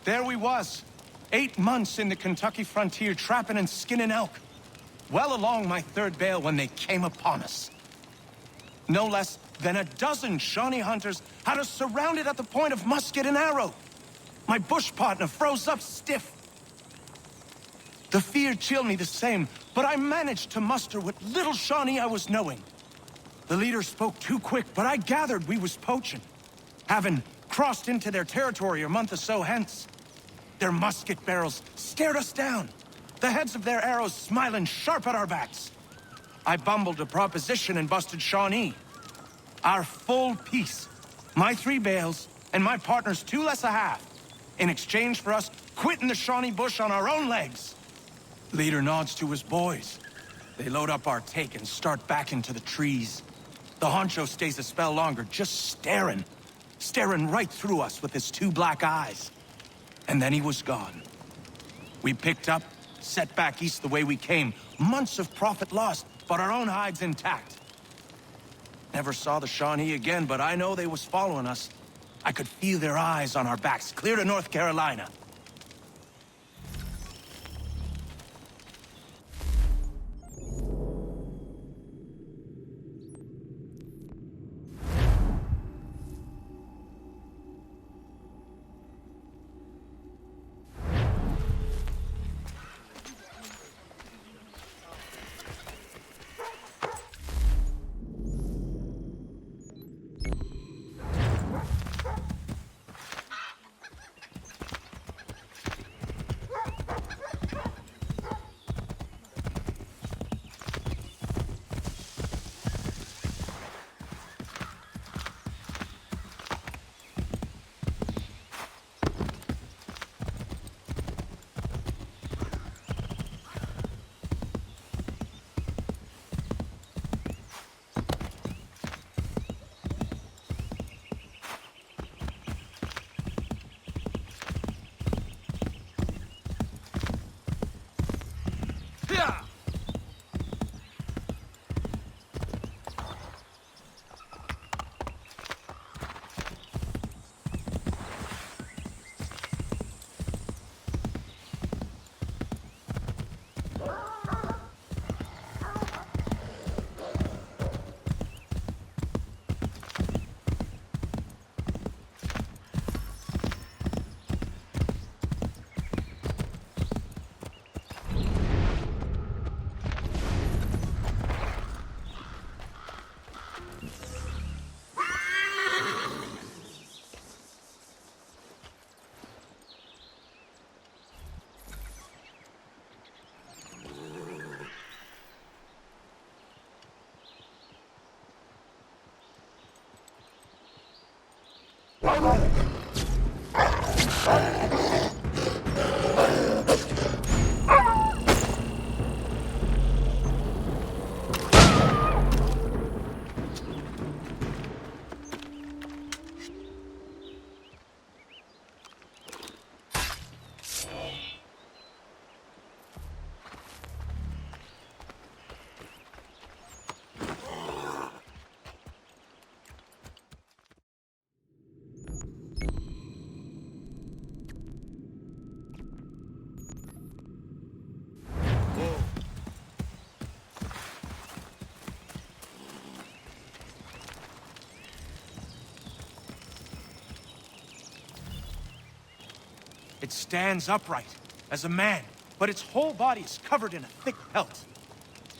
There we was. 8 months in the Kentucky frontier, trapping and skinning elk. Well along my 3rd bale when they came upon us. No less than a dozen Shawnee hunters had us surrounded at the point of musket and arrow. My bush partner froze up stiff. The fear chilled me the same, but I managed to muster what little Shawnee I was knowing. The leader spoke too quick, but I gathered we was poaching, having crossed into their territory a month or so hence. Their musket barrels stared us down, the heads of their arrows smiling sharp at our backs. I bumbled a proposition and busted Shawnee. Our full piece, my 3 bales, and my partner's 2 less a half, in exchange for us quitting the Shawnee bush on our own legs. Leader nods to his boys. They load up our take and start back into the trees. The honcho stays a spell longer, just staring right through us with his 2 black eyes. And then he was gone. We picked up, set back east the way we came. Months of profit lost, but our own hides intact. Never saw the Shawnee again, but I know they was following us. I could feel their eyes on our backs, clear to North Carolina. It stands upright, as a man, but its whole body is covered in a thick pelt.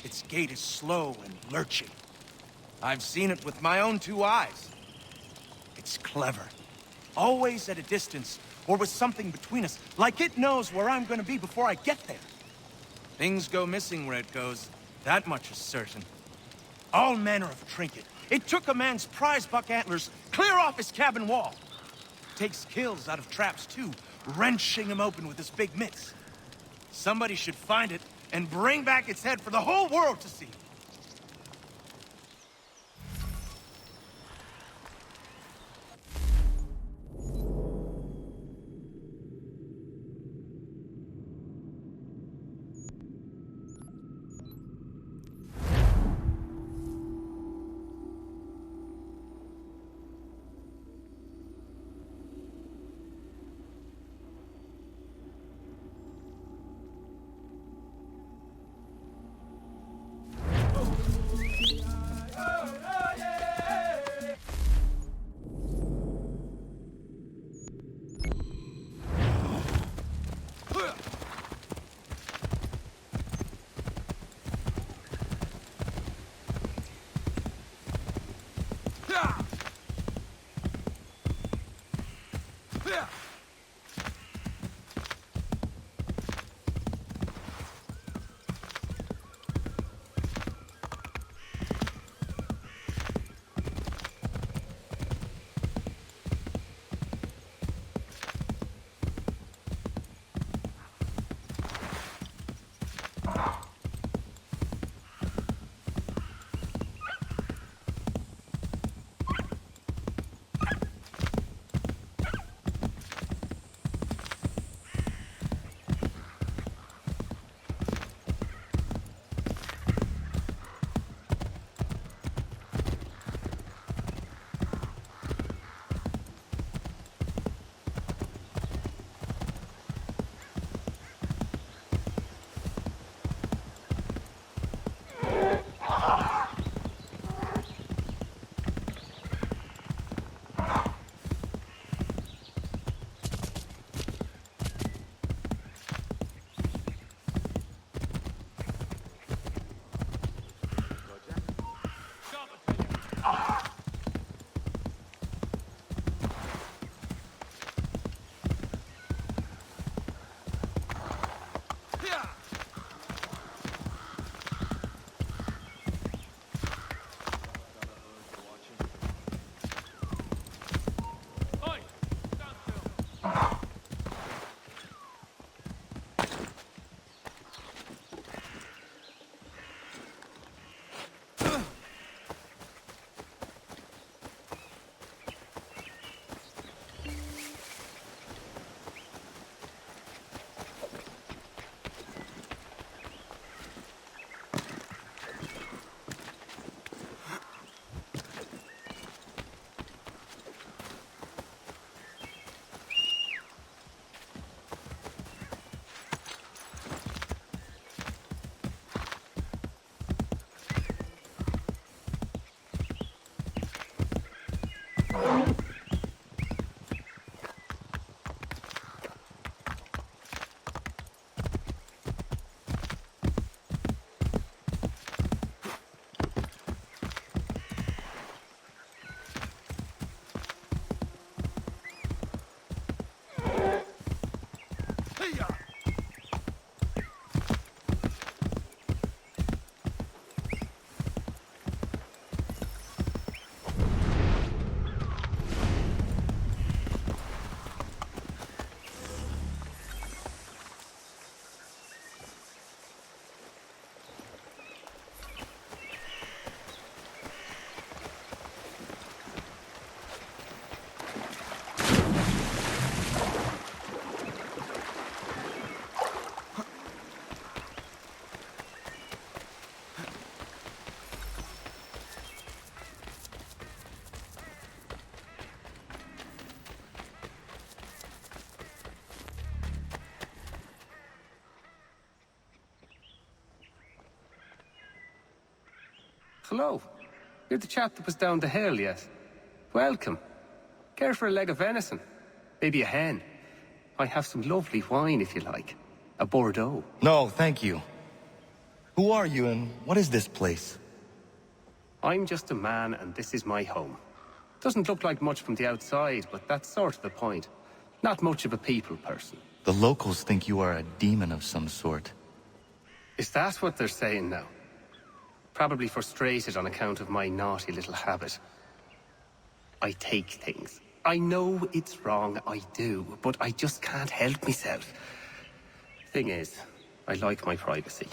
Its gait is slow and lurching. I've seen it with my own 2 eyes. It's clever. Always at a distance, or with something between us, like it knows where I'm gonna be before I get there. Things go missing where it goes, that much is certain. All manner of trinket. It took a man's prize buck antlers clear off his cabin wall. Takes kills out of traps, too, wrenching them open with his big mitts. Somebody should find it and bring back its head for the whole world to see. Hello. You're the chap that was down the hill, yes? Welcome. Care for a leg of venison? Maybe a hen? I have some lovely wine if you like. A Bordeaux. No, thank you. Who are you and what is this place? I'm just a man and this is my home. Doesn't look like much from the outside, but that's sort of the point. Not much of a people person. The locals think you are a demon of some sort. Is that what they're saying now? Probably frustrated on account of my naughty little habit. I take things. I know it's wrong, I do, but I just can't help myself. Thing is, I like my privacy.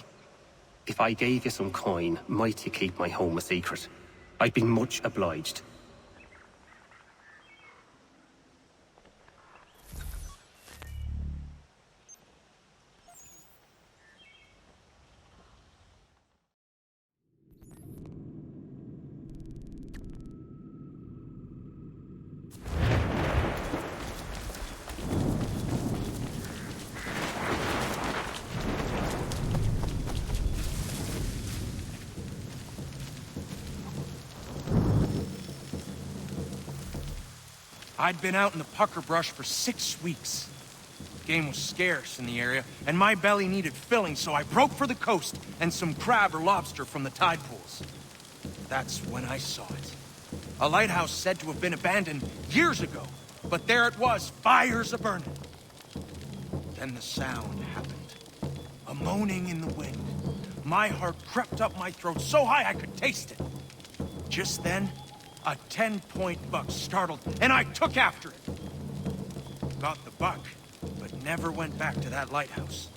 If I gave you some coin, might you keep my home a secret? I'd be much obliged. I'd been out in the pucker brush for 6 weeks. Game was scarce in the area, and my belly needed filling, so I broke for the coast and some crab or lobster from the tide pools. That's when I saw it. A lighthouse said to have been abandoned years ago, but there it was, fires a-burning. Then the sound happened. A moaning in the wind. My heart crept up my throat so high I could taste it. Just then, a 10-point buck startled, and I took after it. Got the buck, but never went back to that lighthouse.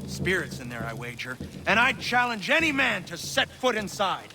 Spirits in there, I wager, and I'd challenge any man to set foot inside.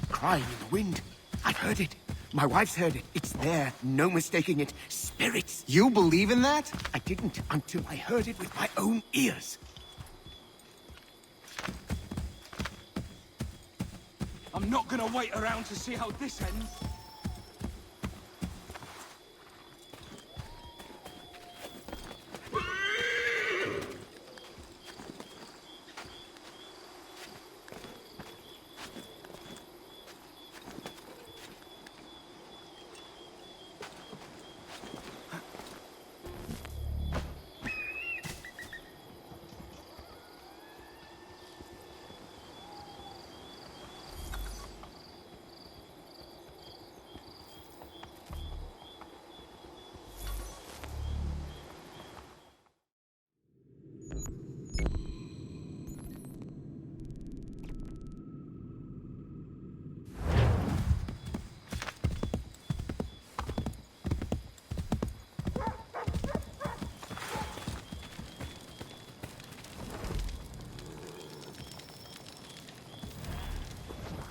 Crying in the wind. I've heard it. My wife's heard it. It's there. No mistaking it. Spirits. You believe in that? I didn't until I heard it with my own ears. I'm not gonna wait around to see how this ends.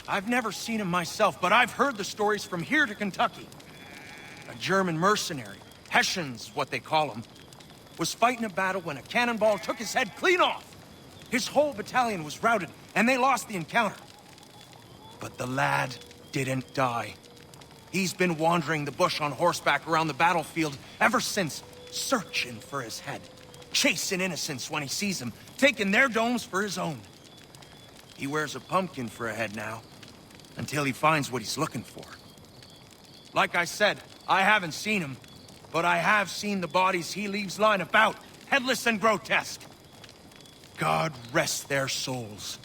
I've never seen him myself, but I've heard the stories from here to Kentucky. A German mercenary, Hessians, what they call them, was fighting a battle when a cannonball took his head clean off. His whole battalion was routed, and they lost the encounter. But the lad didn't die. He's been wandering the bush on horseback around the battlefield ever since, searching for his head. Chasing innocents when he sees them, taking their domes for his own. He wears a pumpkin for a head now, until he finds what he's looking for. Like I said, I haven't seen him, but I have seen the bodies he leaves lying about, headless and grotesque. God rest their souls.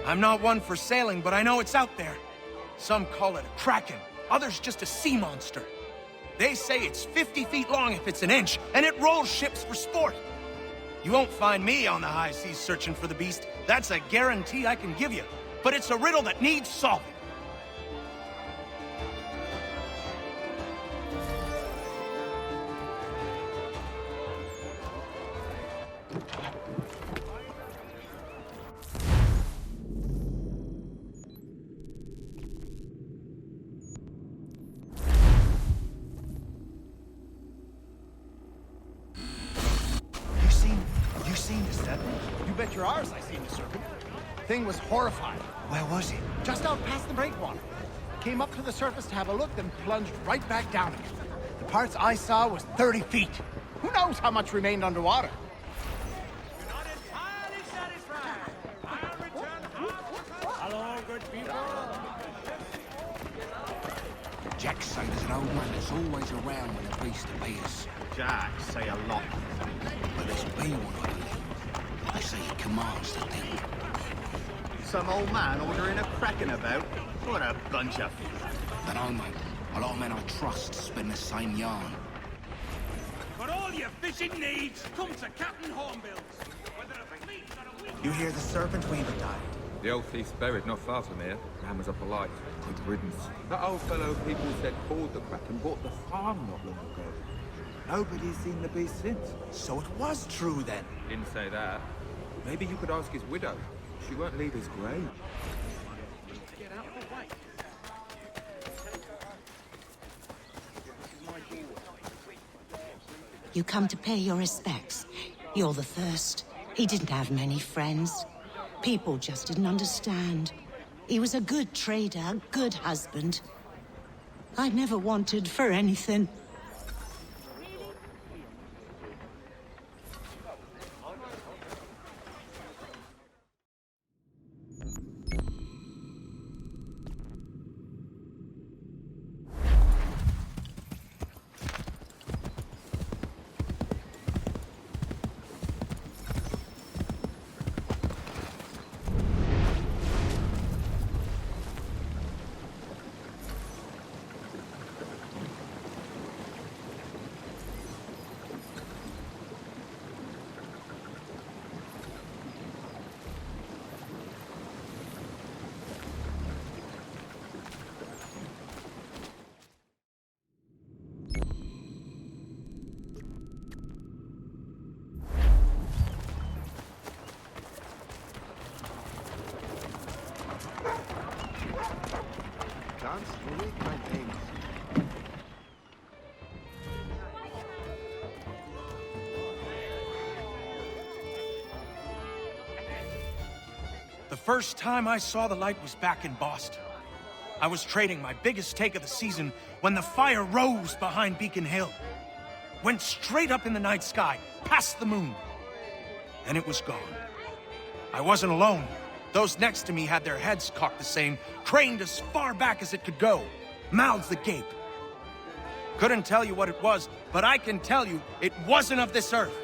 I'm not one for sailing, but I know it's out there. Some call it a kraken, others just a sea monster. They say it's 50 feet long if it's an inch, and it rolls ships for sport. You won't find me on the high seas searching for the beast. That's a guarantee I can give you. But it's a riddle that needs solving. Bet your ours I seen the serpent. Thing was horrifying. Where was he? Just out past the breakwater. Came up to the surface to have a look, then plunged right back down again. The parts I saw was 30 feet. Who knows how much remained underwater? You're not entirely satisfied. I'll return hello, good people. Jack say there's an old man that's always around when the beast appears. Jack say a lot. But there's been one, I believe. They say he commands the thing. Some old man ordering a kraken about? What a bunch of... But no, mate. A lot of men I trust spin the same yarn. For all your fishing needs, come to Captain Hornbill's. Whether a fleet or a week... You hear the serpent weaver died? The old thief's buried not far from here. Hammers up a light. Good riddance. That old fellow people said called the kraken bought the farm not long ago. Nobody's seen the beast since. So it was true then. Didn't say that. Maybe you could ask his widow. She won't leave his grave. Get out of the way. You come to pay your respects. You're the first. He didn't have many friends. People just didn't understand. He was a good trader, good husband. I never wanted for anything. The first time I saw the light was back in Boston. I was trading my biggest take of the season when the fire rose behind Beacon Hill. Went straight up in the night sky, past the moon. And it was gone. I wasn't alone. Those next to me had their heads cocked the same, craned as far back as it could go, mouths agape. Couldn't tell you what it was, but I can tell you it wasn't of this earth.